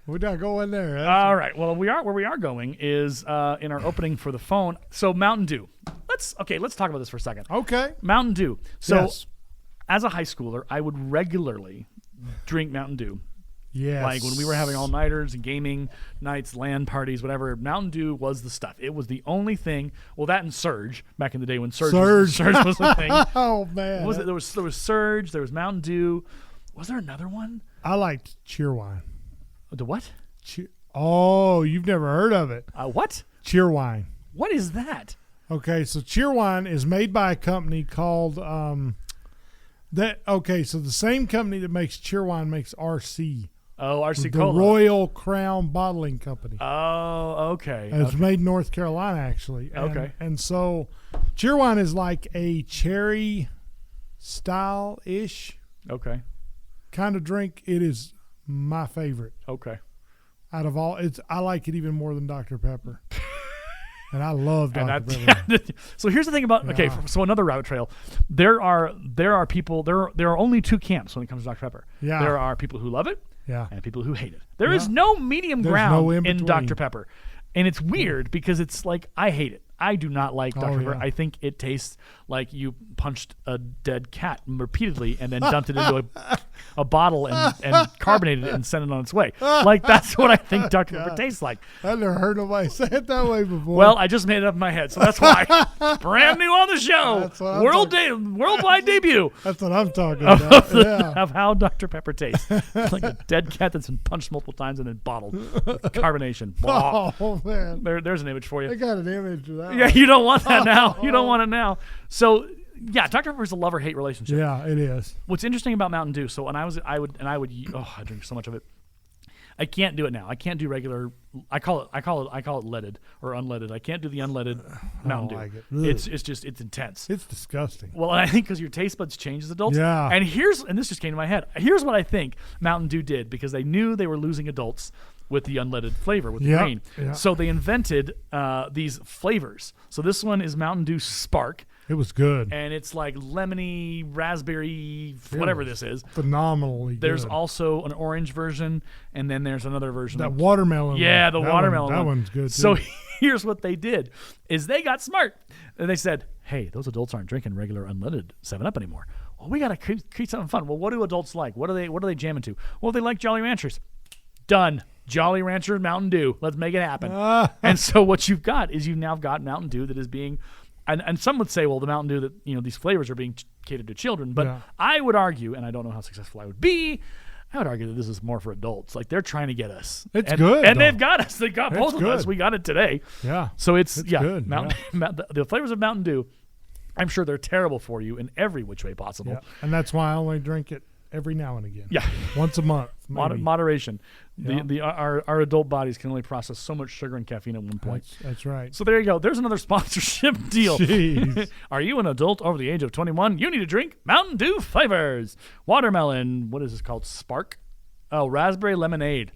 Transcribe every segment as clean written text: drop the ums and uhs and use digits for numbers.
We're not going there. All right. Well, where we are going is in our opening for the phone. So Mountain Dew. Let's talk about this for a second. Okay. Mountain Dew. So Yes. as a high schooler, I would regularly drink Mountain Dew. Yes. Like when we were having all-nighters and gaming nights, LAN parties, whatever, Mountain Dew was the stuff. It was the only thing. Well, that and Surge back in the day when Surge was the thing. Oh, man. What was it? There was Surge. There was Mountain Dew. Was there another one? I liked Cheerwine. The what? Oh, you've never heard of it. What? Cheerwine. What is that? Okay, so Cheerwine is made by a company called so the same company that makes Cheerwine makes RC. Oh, RC the Cola. Royal Crown Bottling Company. Oh, okay. And it's made in North Carolina, actually. Okay. And so Cheerwine is like a cherry style-ish Okay. kind of drink. It is my favorite Okay. out of all. I like it even more than Dr. Pepper. And I love Dr. Pepper. So here's the thing about so another rabbit trail. There are people. There are only two camps when it comes to Dr. Pepper. Yeah. There are people who love it. Yeah. And people who hate it. There is no medium ground no in in-between. Dr. Pepper. And it's weird because it's like I hate it. I do not like Dr. Pepper. yeah. I think it tastes like you punched a dead cat repeatedly and then dumped it into a bottle and carbonated it and sent it on its way. Like that's what I think Dr. Pepper tastes like. I've never heard nobody say it that way before. Well, I just made it up in my head, so that's why. Brand new on the show. That's what I'm Worldwide debut That's what I'm talking about. Yeah. of how Dr. Pepper tastes. It's like a dead cat that's been punched multiple times and then bottled with carbonation. Blah. Oh, man. There's an image for you. I got an image of that. Yeah, you don't want that now. You don't want it now. So, yeah, Dr. Pepper is a love-or-hate relationship. Yeah, it is. What's interesting about Mountain Dew, so when I drink so much of it. I can't do it now. I can't do regular. I call it leaded or unleaded. I can't do the unleaded Mountain Dew. like it. It's intense. It's disgusting. Well, and I think because your taste buds change as adults. Yeah. And this just came to my head. Here's what I think Mountain Dew did because they knew they were losing adults with the unleaded flavor with the Yep, green. yeah. So they invented these flavors. So this one is Mountain Dew Spark. It was good. And it's like lemony, raspberry, whatever was this is. Phenomenally There's good. also an orange version, and then there's another version. That watermelon. Yeah, the that watermelon. That one. one's good, too. So here's what they did: is they got smart, and they said, "Hey, those adults aren't drinking regular unleaded 7-Up anymore. Well, we got to create something fun. Well, what do adults like? What are they jamming to? Well, they like Jolly Ranchers. Done. Jolly Rancher Mountain Dew. Let's make it happen. And so what you've got is you've now got Mountain Dew that is being, and some would say, well, the Mountain Dew that these flavors are being catered to children. But Yeah. I would argue, and I don't know how successful I would be. I would argue that this is more for adults. Like they're trying to get us. It's and, good, and though. they've got us. They got It's both of us. good. We got it today. Yeah. So it's good, Mountain, the flavors of Mountain Dew. I'm sure they're terrible for you in every which way possible. Yeah. And that's why I only drink it every now and again. Yeah. Once a month. maybe. Moderation. Yeah. Our adult bodies can only process so much sugar and caffeine at one point. That's right. So there you go. There's another sponsorship deal. Jeez. Are you an adult over the age of 21? You need to drink Mountain Dew flavors. Watermelon. What is this called? Spark? Oh, raspberry lemonade.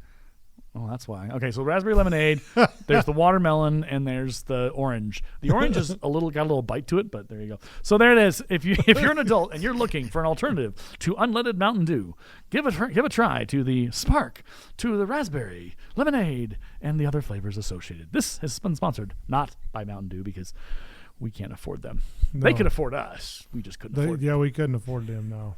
Oh, that's why. Okay, so raspberry lemonade. There's the watermelon and there's the orange. The orange is got a little bite to it, but there you go. So there it is. If you're an adult and you're looking for an alternative to unleaded Mountain Dew, give a try to the Spark, to the raspberry lemonade, and the other flavors associated. This has been sponsored not by Mountain Dew because we can't afford them. No. They could afford us. We just couldn't afford them. Yeah, we couldn't afford them, no.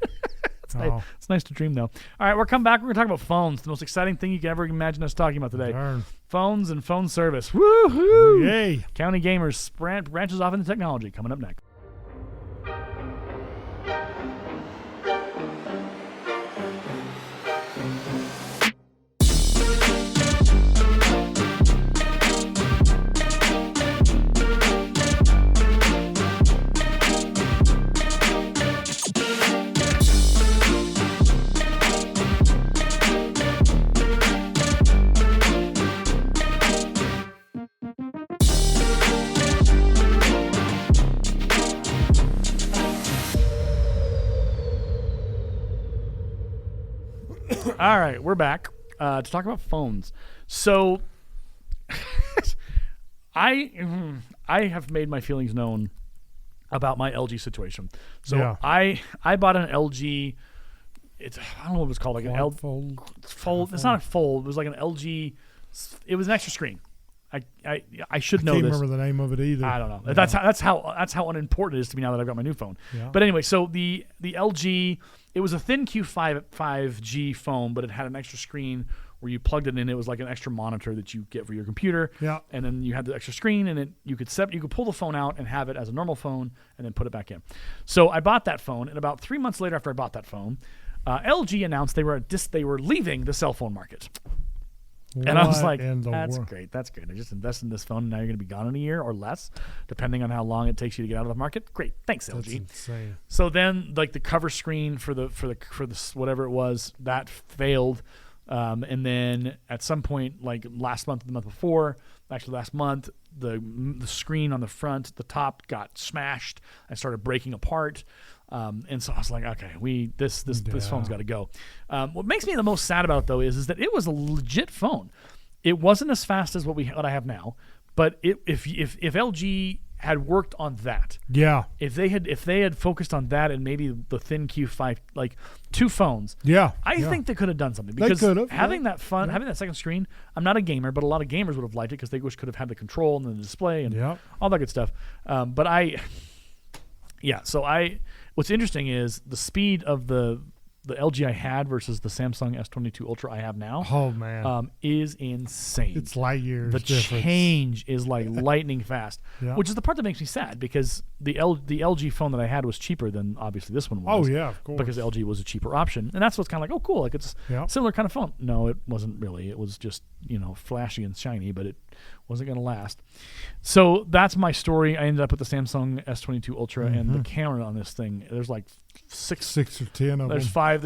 It's nice to dream, though. All right, we'll come back. We're going to talk about phones, the most exciting thing you can ever imagine us talking about today. Darn. Phones and phone service. Woohoo! Yay. County Gamers branches off into technology. Coming up next. All right, we're back to talk about phones. So, I have made my feelings known about my LG situation. So Yeah. I bought an LG. I don't know what it was called, like an Fold. fold. It's not a fold. It was like an LG. It was an extra screen. I should know Can't this. remember the name of it either. I don't know. Yeah. That's how unimportant it is to me now that I've got my new phone. Yeah. But anyway, so the LG, it was a thin Q5G phone, but it had an extra screen where you plugged it in. It was like an extra monitor that you get for your computer. Yeah. And then you had the extra screen, and you could pull the phone out and have it as a normal phone, and then put it back in. So I bought that phone, and about 3 months later, after I bought that phone, LG announced they were leaving the cell phone market. And I was like, that's great. That's great. I just invested in this phone, and now you're going to be gone in a year or less, depending on how long it takes you to get out of the market. Great. Thanks, LG. That's insane. So then, like, the cover screen for the whatever it was, that failed. And then at some point, like last month, or the month before, actually last month, the screen on the front, the top got smashed and started breaking apart. And so I was like, okay, this phone's got to go. What makes me the most sad about it, though, is that it was a legit phone. It wasn't as fast as what I have now, but if LG had worked on that, Yeah. if they had focused on that and maybe the thin Q5, like 2 phones, Yeah. I yeah. think they could have done something, They because could've, having yeah. having that second screen. I'm not a gamer, but a lot of gamers would have liked it because they could have had the control and the display and Yep. all that good stuff. What's interesting is the speed of the LG I had versus the Samsung S22 Ultra I have now. Oh man. Is insane. It's light years. The difference. change is like lightning fast, Yeah. which is the part that makes me sad, because the LG phone that I had was cheaper than obviously this one was. Oh yeah, of course. Because LG was a cheaper option, and that's what's kind of like, oh cool, like it's Yeah. similar kind of phone. No, it wasn't really. It was just flashy and shiny, but it wasn't going to last. So that's my story. I ended up with the Samsung S22 Ultra, and the camera on this thing, there's like 6 or 10 of there's them.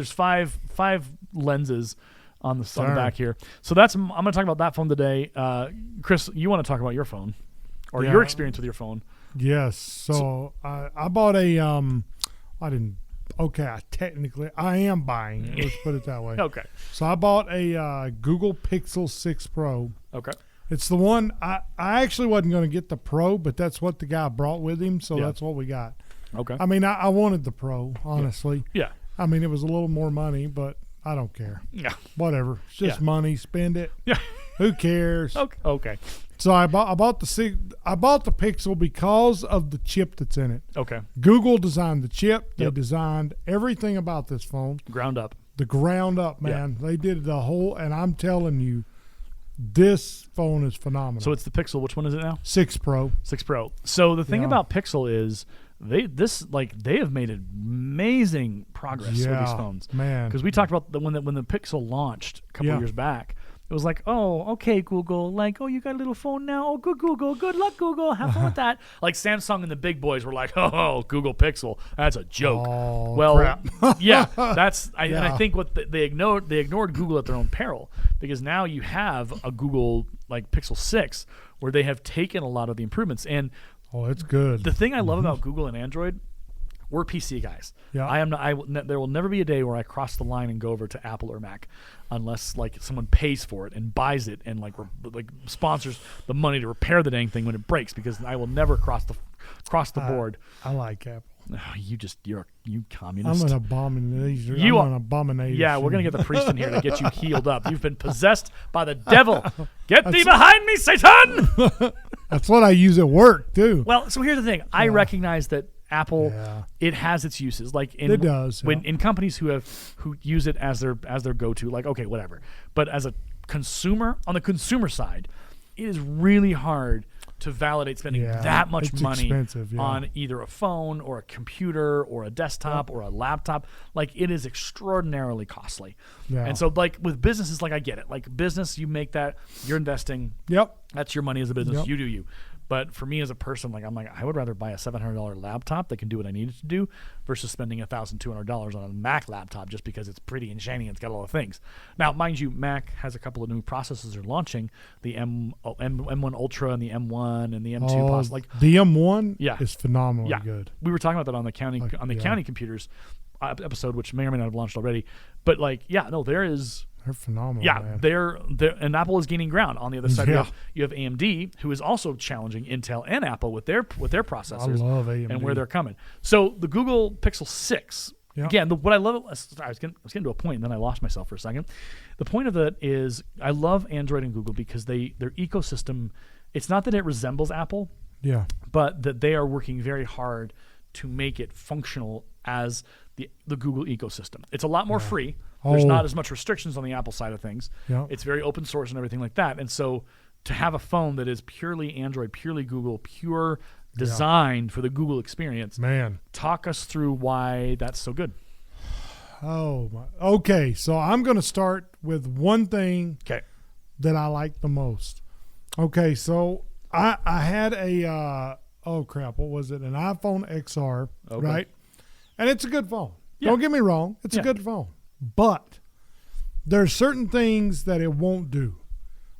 five lenses on the back here. So I'm going to talk about that phone today. Chris, you want to talk about your phone or Yeah. your experience with your phone? Yes. So I bought a I didn't. Okay, I am buying it. Let's put it that way. Okay. So I bought a Google Pixel 6 Pro. Okay. It's the one I actually wasn't going to get the Pro, but that's what the guy brought with him, so Yeah. that's what we got. Okay. I mean, I wanted the Pro, honestly. Yeah. I mean, it was a little more money, but I don't care. Yeah. Whatever. It's just Yeah. money. Spend it. Yeah. Who cares? Okay. So I bought the Pixel because of the chip that's in it. Okay. Google designed the chip. They Yep. designed everything about this phone. Ground up. The ground up, man. They did the whole, and I'm telling you, this phone is phenomenal. So it's the Pixel. Which one is it now? 6 Pro. 6 Pro. So the thing Yeah. about Pixel is they have made amazing progress with these phones. Man. Because we talked about when the Pixel launched a couple Yeah. years back. It was like, oh, okay, Google. Like, oh, you got a little phone now. Oh, good, Google. Good luck, Google. Have fun with that. Like, Samsung and the big boys were like, oh, Google Pixel. That's a joke. Oh, well, crap. yeah, and I Yeah. think what they ignored Google at their own peril, because now you have a Google like Pixel 6 where they have taken a lot of the improvements. And Oh, it's good. the thing I love about Google and Android, we're PC guys. Yeah. There will never be a day where I cross the line and go over to Apple or Mac, unless like someone pays for it and buys it and like sponsors the money to repair the dang thing when it breaks, because I will never cross the board. I like Apple. Oh, you're communist. I'm an abomination. You I'm are- an abomination. Yeah, we're gonna get the priest in here to get you healed up. You've been possessed by the devil. Get thee behind me, Satan! That's what I use at work too. Well, so here's the thing. I recognize that Apple, Yeah. it has its uses. Like It does, when yeah. in companies who use it as their go-to. Like, okay, whatever. But as a consumer, on the consumer side, it is really hard to validate spending Yeah, that much it's money expensive, yeah. on either a phone or a computer or a desktop or a laptop. Like, it is extraordinarily costly. Yeah. And so, like, with businesses, like, I get it. Like, business, you make that, you're investing. Yep. That's your money as a business. Yep. You do you. But for me as a person, like, I'm like, I would rather buy a $700 laptop that can do what I need it to do versus spending $1,200 on a Mac laptop just because it's pretty and shiny and it's got all the things. Now, mind you, Mac has a couple of new processors they're launching, the M1 Ultra and the M1 and the M2. The M1 Yeah. is phenomenally Yeah, good. we were talking about that on the county yeah. county computers episode, which may or may not have launched already. But like, yeah, no, there is. They're phenomenal. Yeah, man. they're and Apple is gaining ground. On the other side, Yeah. you have AMD, who is also challenging Intel and Apple with their processors. I love AMD. and where they're coming. So the Google Pixel 6 Yeah. Again, what I love, sorry, I was getting to a point, and then I lost myself for a second. The point of that is I love Android and Google because their ecosystem, it's not that it resembles Apple, Yeah. but that they are working very hard to make it functional as the Google ecosystem. It's a lot more free. There's Oh. not as much restrictions on the Apple side of things. Yeah. It's very open source and everything like that. And so to have a phone that is purely Android, purely Google, pure designed for the Google experience, Man. talk us through why that's so good. Oh my. Okay, so I'm going to start with one thing Okay. that I like the most. Okay, so I had a oh crap, what was it? An iPhone XR, Okay. right? And it's a good phone. Yeah. Don't get me wrong, it's Yeah. a good phone. But there's certain things that it won't do.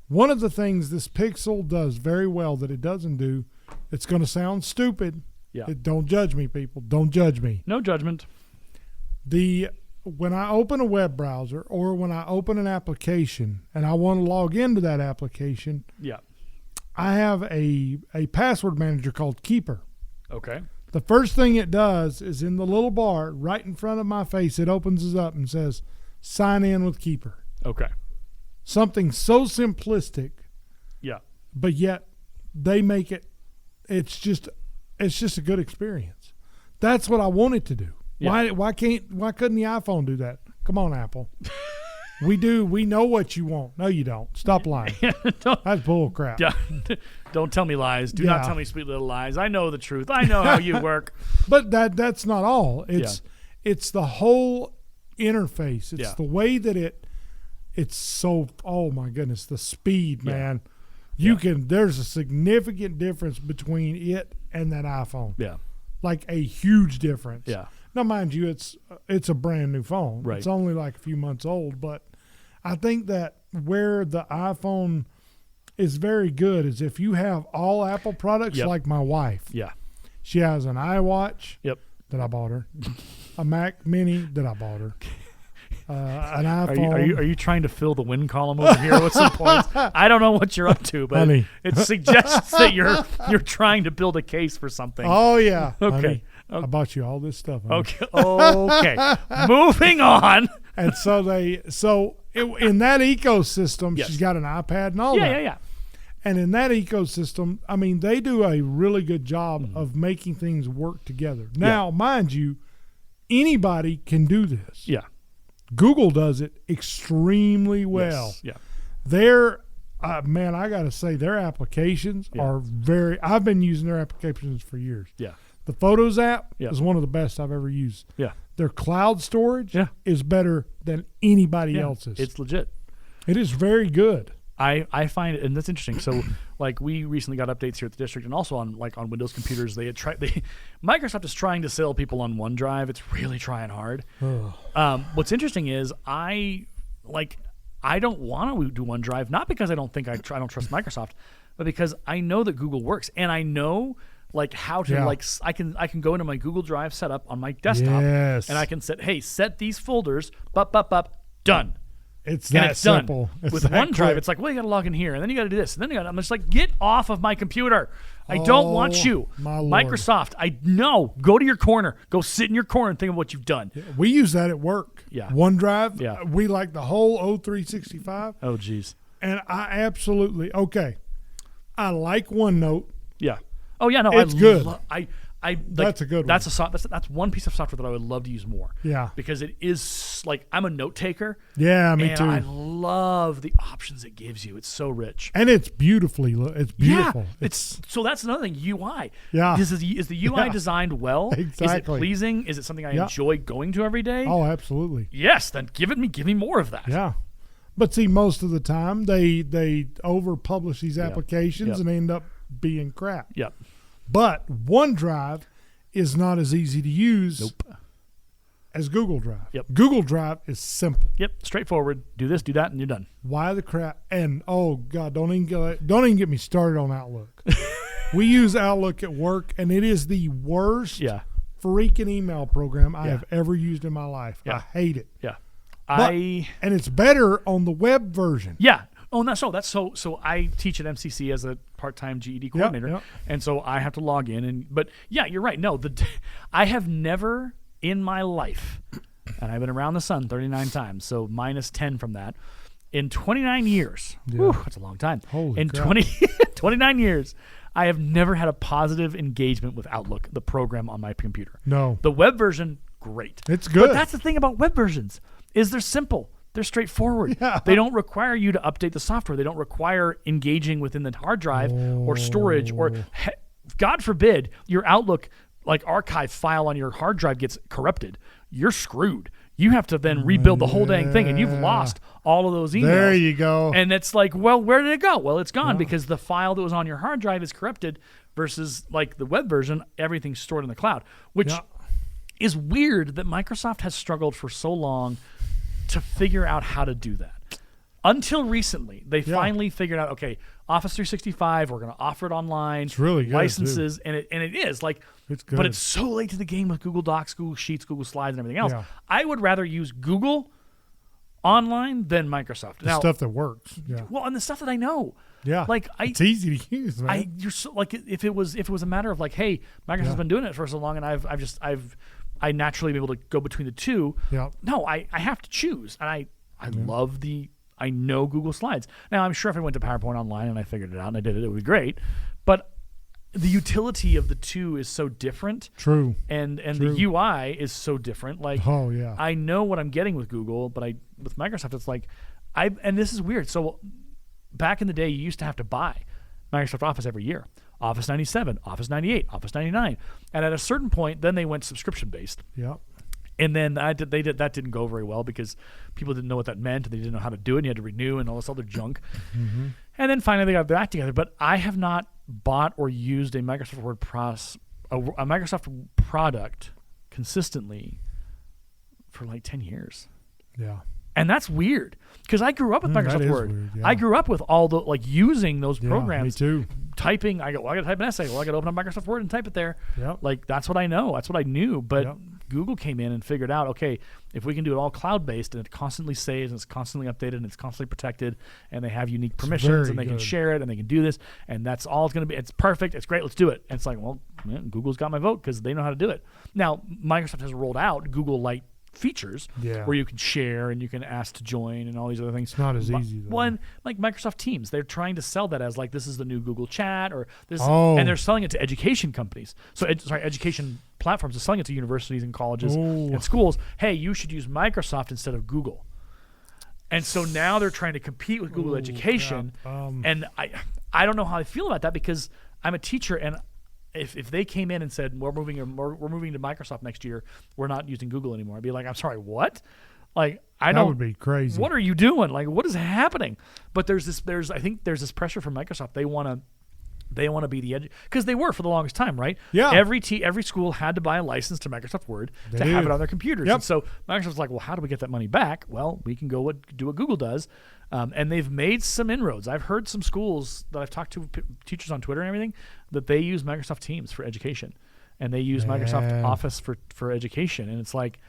One of the things this Pixel does very well that it doesn't do, it's going to sound stupid. Yeah. Don't judge me, people. Don't judge me. No judgment. When I open a web browser or when I open an application and I want to log into that application, Yeah. I have a password manager called Keeper. Okay. The first thing it does is in the little bar right in front of my face, it opens it up and says, sign in with Keeper. Okay. Something so simplistic, Yeah. but yet they make it's just a good experience. That's what I want it to do. Yeah. Why couldn't the iPhone do that? Come on, Apple. We know what you want. No, you don't. Stop lying. That's bull crap. Don't tell me lies. Do not Yeah. tell me sweet little lies. I know the truth. I know how you work. But that's not all. It's the whole interface. It's Yeah. the way that it's so, oh my goodness, the speed, Yeah. man. Yeah. There's a significant difference between it and that iPhone. Yeah. Like a huge difference. Yeah. Now, mind you, it's a brand new phone. Right. It's only like a few months old, but I think that where the iPhone is very good is if you have all Apple products, Yep. like my wife. Yeah. She has an iWatch Yep. that I bought her, a Mac Mini that I bought her, an Are iPhone. you trying to fill the win column over here with some points? I don't know what you're up to, but Honey. it suggests that you're trying to build a case for something. Oh yeah. Okay. Honey, I bought you all this stuff. Honey. Okay. Okay. Moving on. And in that ecosystem, Yes. she's got an iPad and all Yeah. that. Yeah. And in that ecosystem, I mean, they do a really good job Mm-hmm. of making things work together. Now, mind you, anybody can do this. Yeah. Google does it extremely well. Yes. Yeah. Their man, I got to say, their applications Yeah. are I've been using their applications for years. Yeah. The Photos app Yeah. is one of the best I've ever used. Yeah. Their cloud storage Yeah. is better than anybody Yeah. else's. It's legit. It is very good. I find it, and that's interesting. So, like, we recently got updates here at the district, and also on Windows computers. Microsoft is trying to sell people on OneDrive. It's really trying hard. What's interesting is I don't want to do OneDrive, not because I don't don't trust Microsoft, but because I know that Google works, and I know like how to Yeah. I can go into my Google Drive setup on my desktop, Yes. and I can set these folders, done. It's And that it's simple. done. It's With that OneDrive, quick. it's like, well, you got to log in here, and then you got to do this, and then I'm just like, get off of my computer. I don't want Oh, you. my Lord. Microsoft, I know. Go to your corner. Go sit in your corner and think of what you've done. We use that at work. Yeah. OneDrive. Yeah. We like the whole O365. Oh, geez. And I absolutely, okay. I like OneNote. Yeah. Oh, yeah. No, It's good. That's a good one. That's one piece of software that I would love to use more. Yeah. Because it is like I'm a note taker. Yeah, me and too. I love the options it gives you. It's so rich. And it's it's beautiful. Yeah, so that's another thing. UI. Yeah. Is the UI Yeah. designed well? Is it Exactly. pleasing? Is it something I Yeah. enjoy going to every day? Oh, absolutely. Yes. Then give me more of that. Yeah. But see, most of the time they over publish these applications Yep. and they end up being crap. Yep. But OneDrive is not as easy to use Nope. as Google Drive. Yep. Google Drive is simple. Yep. Straightforward. Do this, do that, and you're done. Why the crap? And oh God, don't even get me started on Outlook. We use Outlook at work, and it is the worst Yeah. freaking email program I Yeah. have ever used in my life. Yeah. I hate it. Yeah. But- and it's better on the web version. Yeah. Oh, that's so. So I teach at MCC as a part-time GED coordinator, yep. and so I have to log in. But yeah, you're right. No, I have never in my life, and I've been around the sun 39 times, so minus 10 from that. In 29 years, whew, that's a long time. Holy in crap. 29 years, I have never had a positive engagement with Outlook, the program on my computer. No. The web version, great. It's good. But that's the thing about web versions, is they're simple. They're straightforward. Yeah. They don't require you to update the software. They don't require engaging within the hard drive or storage, or God forbid your Outlook like archive file on your hard drive gets corrupted. You're screwed. You have to then rebuild the whole dang thing, and you've lost all of those emails. There you go. And it's like, well, where did it go? Well, it's gone because the file that was on your hard drive is corrupted versus like the web version, everything's stored in the cloud, which is weird that Microsoft has struggled for so long to figure out how to do that. Until recently, they finally figured out, okay, Office 365, we're going to offer it online. It's really good, licenses, and it is like, It's good. but it's so late to the game with Google Docs, Google Sheets, Google Slides, and everything else. Yeah. I would rather use Google online than Microsoft. The Now, stuff that works. Yeah. well, and the stuff that I know, Yeah. like it's easy to use, man. you're so like if it was a matter of like, hey, Microsoft's been doing it for so long, and I naturally be able to go between the two. Yeah. No, I have to choose, and I love I know Google Slides. Now, I'm sure if I went to PowerPoint online and I figured it out and I did it, it would be great. But the utility of the two is so different. True. And the UI is so different. Like, Oh, yeah. I know what I'm getting with Google, but with Microsoft, it's like, and this is weird. So back in the day, you used to have to buy Microsoft Office every year. Office 97, Office 98, Office 99. And at a certain point, then they went subscription-based. Yeah. And then that didn't go very well because people didn't know what that meant, and they didn't know how to do it, and you had to renew and all this other junk. Mm-hmm. And then finally they got back together. But I have not bought or used a Microsoft a Microsoft product consistently for like 10 years. Yeah. And that's weird because I grew up with that Microsoft is Word. weird, yeah. I grew up with all the like using those programs. Me too. Typing, I got to type an essay. Well, I got to open up Microsoft Word and type it there. Yep. Like that's what I know. That's what I knew. But Yep. Google came in and figured out, okay, if we can do it all cloud-based and it constantly saves and it's constantly updated and it's constantly protected and they have unique permissions very and they can good. share it and they can do this and that's all it's going to be. It's perfect. It's great. Let's do it. And it's like, well, man, Google's got my vote because they know how to do it. Now, Microsoft has rolled out Google Lite features where you can share and you can ask to join and all these other things. It's not as easy, though. One, like Microsoft Teams, they're trying to sell that as like this is the new Google Chat or this, Oh. and they're selling it to education companies. So, education platforms are selling it to universities and colleges and schools. Hey, you should use Microsoft instead of Google. And so now they're trying to compete with Google Education. And I don't know how I feel about that because I'm a teacher and if they came in and said we're moving to Microsoft next year, we're not using Google anymore, I'd be like, I'm sorry, what? Like I That don't. would be crazy. What are you doing? Like what is happening? But I think there's this pressure from Microsoft. They want to be the because they were for the longest time, right? Yeah. Every school had to buy a license to Microsoft Word to have it on their computers. Yep. And so Microsoft's like, well, how do we get that money back? Well, we can go do what Google does, and they've made some inroads. I've heard some schools that I've talked to teachers on Twitter and everything that they use Microsoft Teams for education, and they use Microsoft Office for education, and it's like,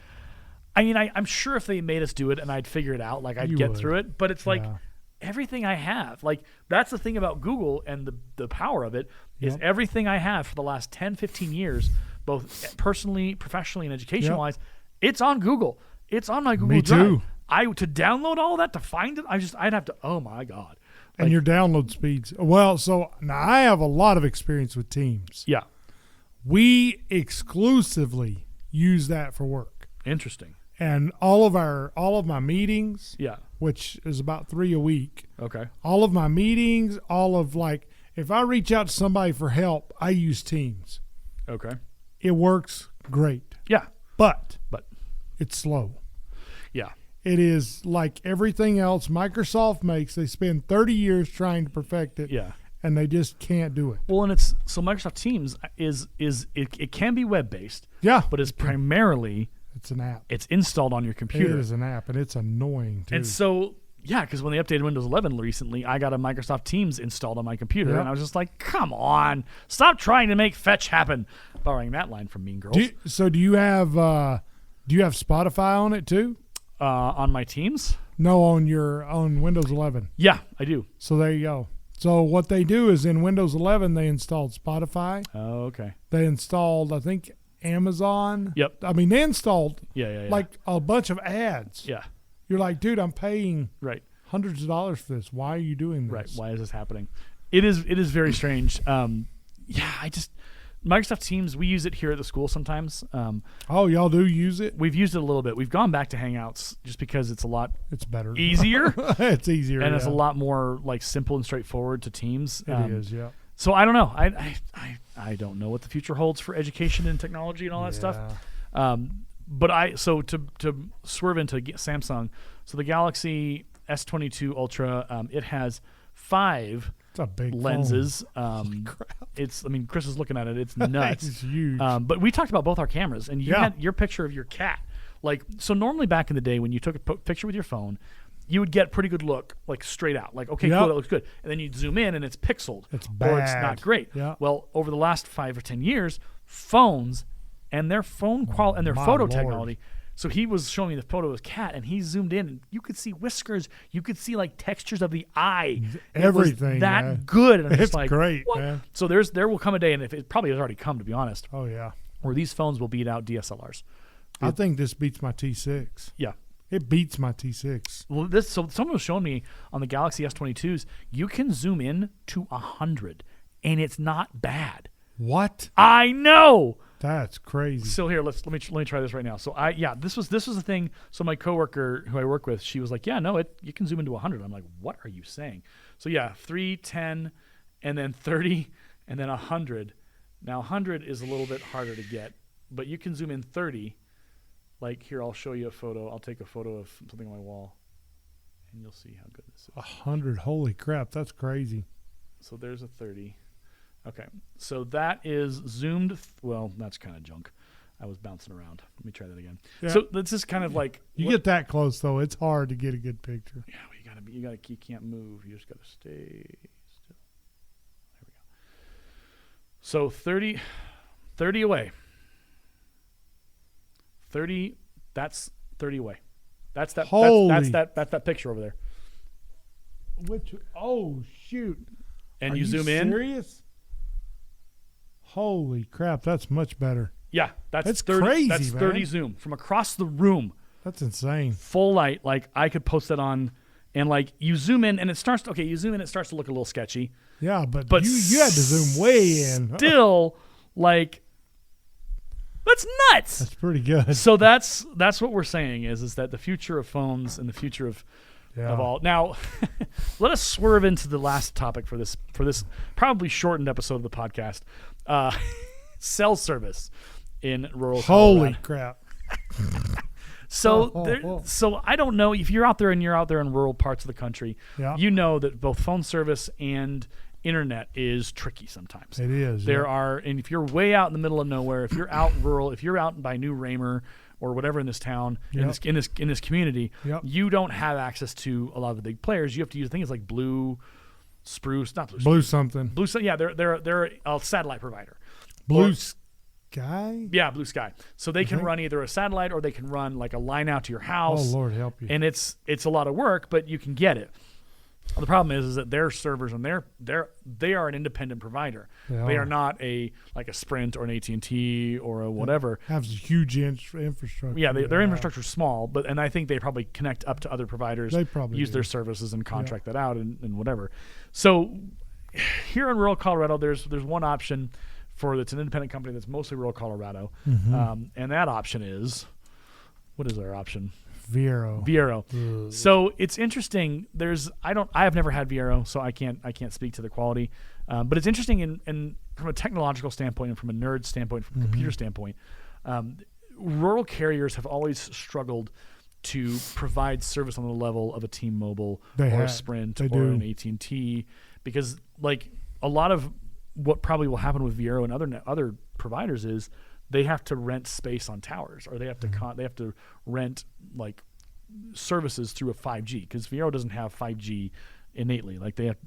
I mean, I'm sure if they made us do it and I'd figure it out, like I'd get through it, but it's like. Yeah. Everything I have, like that's the thing about Google and the power of it is everything I have for the last 10, 15 years, both personally, professionally, and education-wise, it's on Google. It's on my Google Me Drive. too. To download all of that, to find it, I'd have to, oh my God. And your download speeds. Well, so now I have a lot of experience with Teams. Yeah. We exclusively use that for work. Interesting. And all of my meetings, Yeah. which is about 3 a week, Okay. all of my meetings, if I reach out to somebody for help, I use Teams. Okay. It works great, Yeah. but But it's slow. yeah. It is like everything else Microsoft makes. They spend 30 years trying to perfect it, Yeah. and they just can't do it. Well, and so Microsoft Teams it can be web-based, Yeah, but it's primarily it's an app. it's installed on your computer. It is an app, and it's annoying too. And so, yeah, because when they updated Windows 11 recently, I got a Microsoft Teams installed on my computer, Yeah. and I was just like, come on, stop trying to make fetch happen. Borrowing that line from Mean Girls. Do you have Spotify on it too? On my Teams? No, on Windows 11. Yeah, I do. So there you go. So what they do is in Windows 11 they installed Spotify. Oh, okay. They installed, I think, Amazon. Yep. I mean, they installed Yeah. like a bunch of ads. yeah. You're like, dude, I'm paying Right. hundreds of dollars for this. Why are you doing this? Right. Why is this happening? It is very strange. Microsoft Teams, we use it here at the school sometimes. Oh, y'all do use it? We've used it a little bit. We've gone back to Hangouts just because it's a lot It's better. easier It's easier. and it's a yeah. lot more like simple and straightforward to Teams. It is, yeah. So I don't know. I don't know what the future holds for education and technology and all that stuff. But to swerve into Samsung, so the Galaxy S22 Ultra, it has 5 It's a big lenses. crap. Chris is looking at it. It's Phone. nuts. It's huge. But we talked about both our cameras, and you Yeah. had your picture of your cat. Like, so normally back in the day when you took a picture with your phone, you would get pretty good look, like straight out. Like, okay, Yep. cool, that looks good. And then you'd zoom in and it's pixeled. It's Or it's bad. not great. Yeah. Well, over the last 5 or 10 years, phones and their phone quality and their My photo Lord. technology. So he was showing me the photo of his cat, and he zoomed in, and you could see whiskers. You could see like textures of the eye. Everything, it was that man. good. And I'm It's just like, great, what? man. So there will come a day, and if it probably has already come, to be honest, Oh, yeah. where these phones will beat out DSLRs. I think this beats my T6. Yeah. It beats my T6. Well, so someone was showing me on the Galaxy S22s, you can zoom in to 100, and it's not bad. What? I know. That's crazy. So here, let me try this right now. So this was the thing. So my coworker who I work with, she was like, yeah, no, you can zoom into 100. I'm like, what are you saying? So yeah, 3, 10, and then 30, and then 100. Now 100 is a little bit harder to get, but you can zoom in 30. Like here, I'll show you a photo. I'll take a photo of something on my wall, and you'll see how good this is. 100. Holy crap. That's crazy. So there's a 30. Okay, so that is zoomed. Well, that's kind of junk. I was bouncing around. Let me try that again. Yeah. So this is kind of like You get that close, though. It's hard to get a good picture. Yeah, you can't move. You just gotta stay still. There we go. So 30 away. 30. That's 30 away. That's that. Holy. That's that picture over there. Which? Oh, shoot. And Are you zoom in. Serious? Holy crap. That's much better. Yeah, that's That's 30. crazy, That's 30 man. zoom from across the room. That's insane. Full light, like I could post that on, and like you zoom in and it starts. Okay, you zoom in, it starts to look a little sketchy. Yeah, but But you had to zoom way in. Still, like that's nuts. That's pretty good. So that's what we're saying is that the future of phones and the future of Yeah. all. Now, let us swerve into the last topic for this probably shortened episode of the podcast. Cell service in rural Holy Colorado. crap. So I don't know if you're out there in rural parts of the country. Yeah. You know that both phone service and internet is tricky sometimes. It is. There yeah. are, and if you're way out in the middle of nowhere, if you're out rural, if you're out by New Raymer or whatever in this town, Yep. in this community, Yep. you don't have access to a lot of the big players. You have to use things like Blue Spruce, not Blue Blue something. Blue. Yeah, they're a satellite provider. Blue Or- Sky? Yeah, Blue Sky. So they can think- run either a satellite or they can run like a line out to your house. Oh, Lord help you. And it's a lot of work, but you can get it. The problem is that their servers and they are an independent provider. They are not a Sprint or an AT&T or a whatever. Have huge infrastructure. Yeah, their infrastructure is small, and I think they probably connect up to other providers. They probably use do. their services and contract that out and whatever. So here in rural Colorado, there's one option it's an independent company that's mostly rural Colorado, and that option is, what is our option? Viero. Viero. So it's interesting. I have never had Viero, so I can't speak to the quality. But it's interesting in from a technological standpoint and from a nerd standpoint, from a computer standpoint. Rural carriers have always struggled to provide service on the level of a T-Mobile They or a have. Sprint They or do. an AT&T, because like a lot of what probably will happen with Viero and other providers is they have to rent space on towers, or they have to they have to rent like services through a 5G, because Viero doesn't have 5G innately. Like they have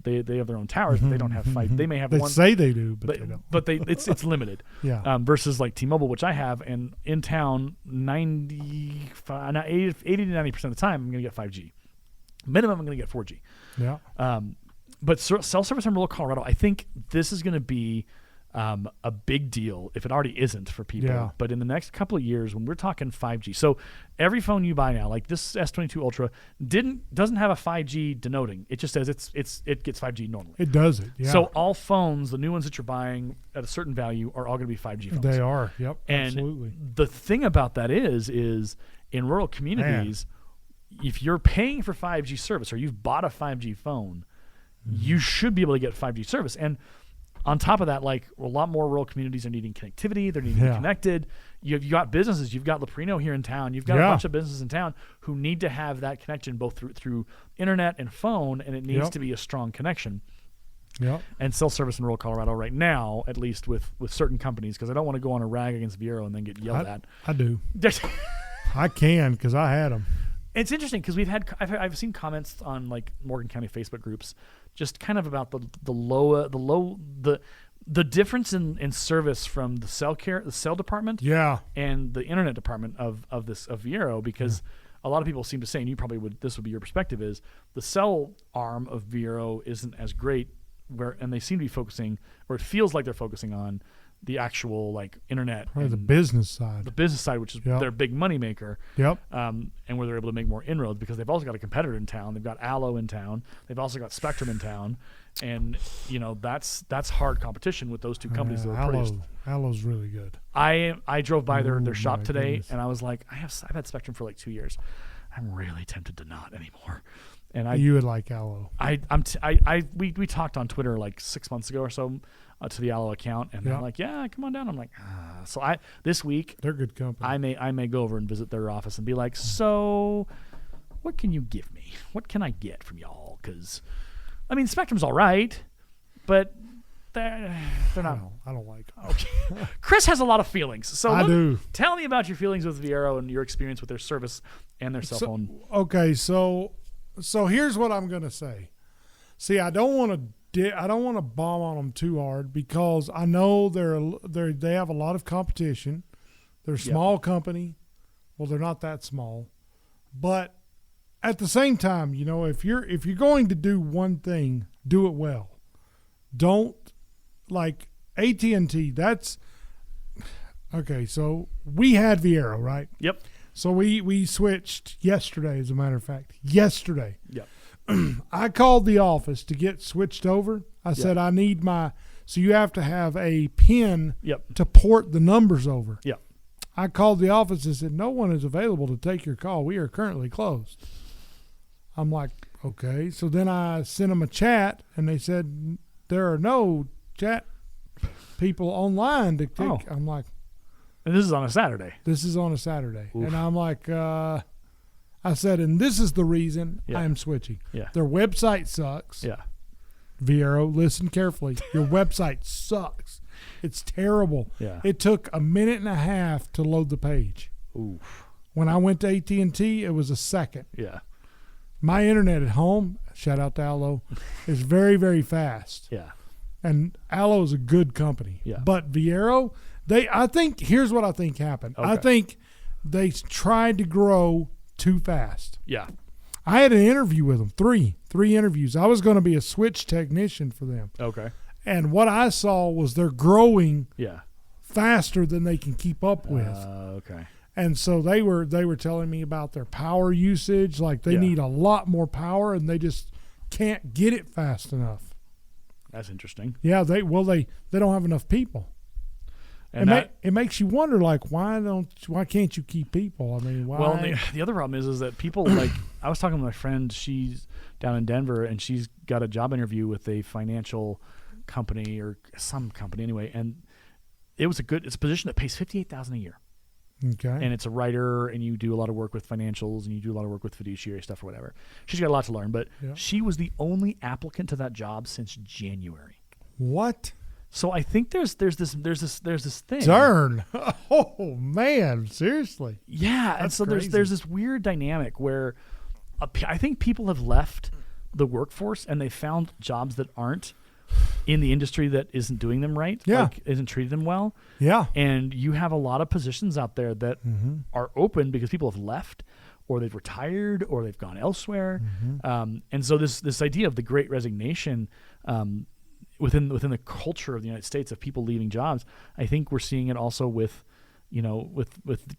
their own towers, but they don't have 5. They may have They one. say they do, but they don't. But it's limited. Yeah. Versus like T-Mobile, which I have, and in town 80 to 90% of the time I'm going to get 5G. Minimum I'm going to get 4G. Yeah. But cell service in rural Colorado, I think this is going to be a big deal if it already isn't for people. Yeah. But in the next couple of years, when we're talking 5G, so every phone you buy now, like this S22 Ultra, doesn't have a 5G denoting. It just says it gets 5G normally. It does it. Yeah. So all phones, the new ones that you're buying at a certain value, are all going to be 5G phones. they are. Yep. And absolutely. the thing about that is in rural communities, if you're paying for 5G service or you've bought a 5G phone, you should be able to get 5G service. And on top of that, like a lot more rural communities are needing connectivity. They're needing to be connected. You've got businesses. You've got Leprino here in town. You've got a bunch of businesses in town who need to have that connection both through internet and phone, and it needs to be a strong connection. Yep. And cell service in rural Colorado right now, at least with certain companies, because I don't want to go on a rag against Viero and then get yelled at. I do. I can because I had them. It's interesting because I've seen comments on like Morgan County Facebook groups, just kind of about the difference in service from the cell department, and the internet department of Viero, because a lot of people seem to say, and you probably this would be your perspective, is the cell arm of Viero isn't as great, and they seem to be focusing, or it feels like they're focusing on the actual like internet, Probably the business side. Which is their big money maker. Yep. And where they're able to make more inroads because they've also got a competitor in town. They've got Allo in town. They've also got Spectrum in town, and that's hard competition with those two companies that are pretty. Allo's really good. I drove by their shop my today, goodness. and I was like, I've had Spectrum for like 2 years. I'm really tempted to not anymore. And You would like Allo. we talked on Twitter like 6 months ago or so to the Allo account, and they're like, yeah, come on down. I'm like, so this week They're good company. I may go over and visit their office and be like, so what can you give me? What can I get from y'all? Because I mean, Spectrum's all right, but they're not. I don't like them. Okay. Chris has a lot of feelings, so I do. Tell me about your feelings with Viero and your experience with their service and their cell phone. Okay, so here's what I'm gonna say. See, I don't want to bomb on them too hard because I know they have a lot of competition. They're a small company. Well, they're not that small, but at the same time, if you're going to do one thing, do it well. Don't like AT&T. That's okay. So we had Viero, right? Yep. So we switched yesterday, as a matter of fact. Yesterday. Yep. I called the office to get switched over. I said, I need so you have to have a PIN to port the numbers over. Yep. I called the office and said, no one is available to take your call. We are currently closed. I'm like, okay. So then I sent them a chat, and they said, there are no chat people online to take. Oh. I'm like, and this is on a Saturday. this is on a Saturday. Oof. And I'm like, I said, and this is the reason I am switching. Yeah. Their website sucks. Yeah. Viero, listen carefully. Your website sucks. It's terrible. Yeah. It took a minute and a half to load the page. Oof. When I went to AT&T, it was a second. Yeah. My internet at home, shout out to Allo, is very, very fast. Yeah. And Allo is a good company. Yeah. But Viero, here's what I think happened. I Okay. think they tried to grow too fast. Yeah. I had an interview with them, three interviews. I was going to be a switch technician for them. Okay. And what I saw was they're growing Yeah. faster than they can keep up with. Okay. And so they were telling me about their power usage, like they Yeah. need a lot more power and they just can't get it fast enough. That's interesting. Yeah, they don't have enough people. And It makes you wonder, like, why can't you keep people? I mean, why? well, the other problem is that people like I was talking to my friend. She's down in Denver, and she's got a job interview with a financial company or some company anyway, and it's a position that pays $58,000 a year, okay. and it's a writer, and you do a lot of work with financials, and you do a lot of work with fiduciary stuff or whatever. She's got a lot to learn, but she was the only applicant to that job since January. What? So I think there's this thing. Darn. Oh man, seriously. Yeah, and That's so crazy. there's this weird dynamic where I think people have left the workforce and they found jobs that aren't in the industry that isn't doing them right, like isn't treating them well. Yeah. And you have a lot of positions out there that are open because people have left, or they've retired, or they've gone elsewhere. And so this idea of the Great Resignation, within the culture of the United States of people leaving jobs. I think we're seeing it also with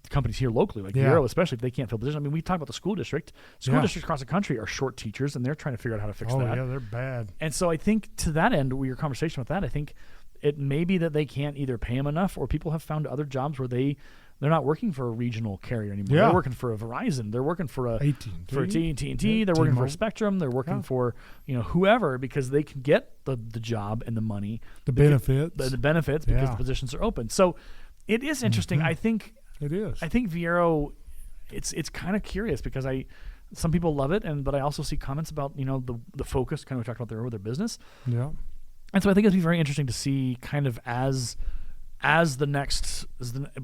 companies here locally, like Vero, especially if they can't fill positions. I mean, we talk about the school district. School districts across the country are short teachers, and they're trying to figure out how to fix that. Oh, yeah, they're bad. And so I think to that end, with your conversation with that, I think it may be that they can't either pay them enough, or people have found other jobs where they're not working for a regional carrier anymore. Yeah. They're working for a Verizon. They're working for a AT&T. AT&T. They're working for Spectrum. They're working for whoever, because they can get the job and the money, the benefits, the benefits, because the positions are open. So it is interesting. I think it is. I think Viero, it's kind of curious because some people love it, but I also see comments about the focus, kind of we talked about there with their business. Yeah. And so I think it'd be very interesting to see kind of as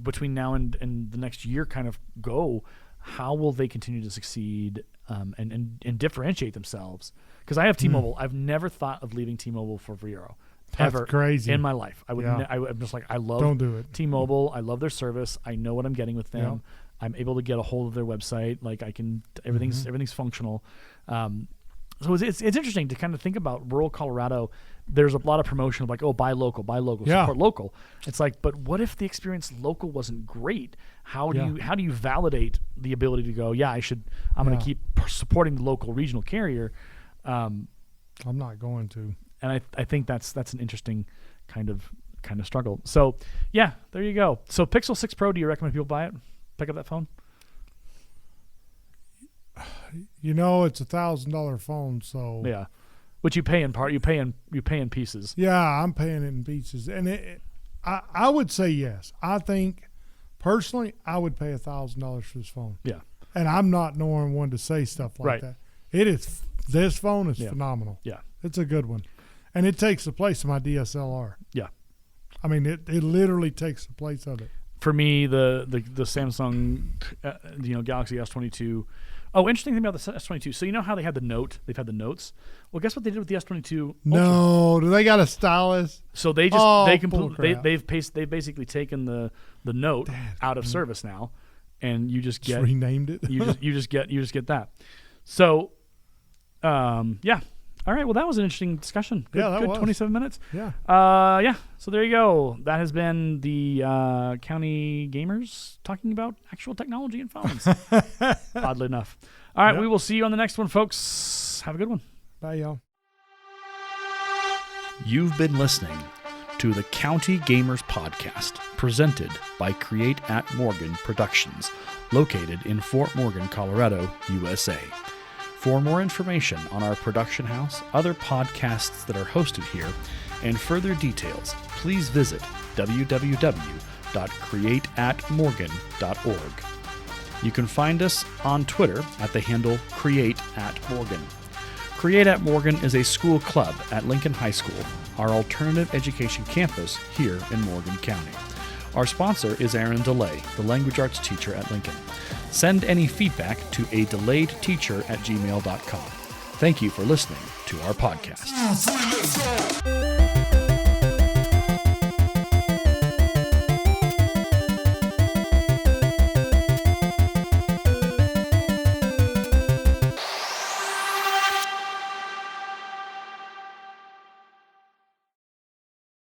between now and the next year kind of go, how will they continue to succeed and differentiate themselves? Because I have T-Mobile. I've never thought of leaving T-Mobile for Viero. That's ever crazy in my life. I would. I'm just like, I love Don't do it. T-Mobile. I love their service. I know what I'm getting with them. Yeah. I'm able to get a hold of their website. Like I can, everything's functional. So it's interesting to kind of think about rural Colorado. There's a lot of promotion of like, oh, buy local, support local. It's like, but what if the experience local wasn't great? How do you validate the ability to go, I'm going to keep supporting the local regional carrier? I'm not going to. And I think that's an interesting kind of struggle. So yeah, there you go. So Pixel 6 Pro, do you recommend people buy it? Pick up that phone? It's $1,000 phone, so yeah, which you pay in part. You pay in pieces. Yeah, I'm paying it in pieces, and I would say yes. I think personally, I would pay $1,000 for this phone. Yeah, and I'm not knowing one to say stuff like that. This phone is phenomenal. Yeah, it's a good one, and it takes the place of my DSLR. Yeah, I mean it literally takes the place of it. For me, the Samsung, Galaxy S22. Oh, interesting thing about the S22. So you know how they had the Note? They've had the Notes. Well, guess what they did with the S22 Ultra? No, do they got a stylus? So they just they've basically taken the Note out of service now, and you just get renamed it. you just get that. So, All right. Well, that was an interesting discussion. Good 27 minutes. Yeah. So there you go. That has been the County Gamers talking about actual technology and phones. Oddly enough. All right. Yep. We will see you on the next one, folks. Have a good one. Bye, y'all. You've been listening to the County Gamers Podcast, presented by Create at Morgan Productions, located in Fort Morgan, Colorado, USA. For more information on our production house, other podcasts that are hosted here, and further details, please visit www.createatmorgan.org. You can find us on Twitter at the handle CreateAtMorgan. Create at Morgan is a school club at Lincoln High School, our alternative education campus here in Morgan County. Our sponsor is Aaron DeLay, the language arts teacher at Lincoln. Send any feedback to adelayedteacher@gmail.com. Thank you for listening to our podcast.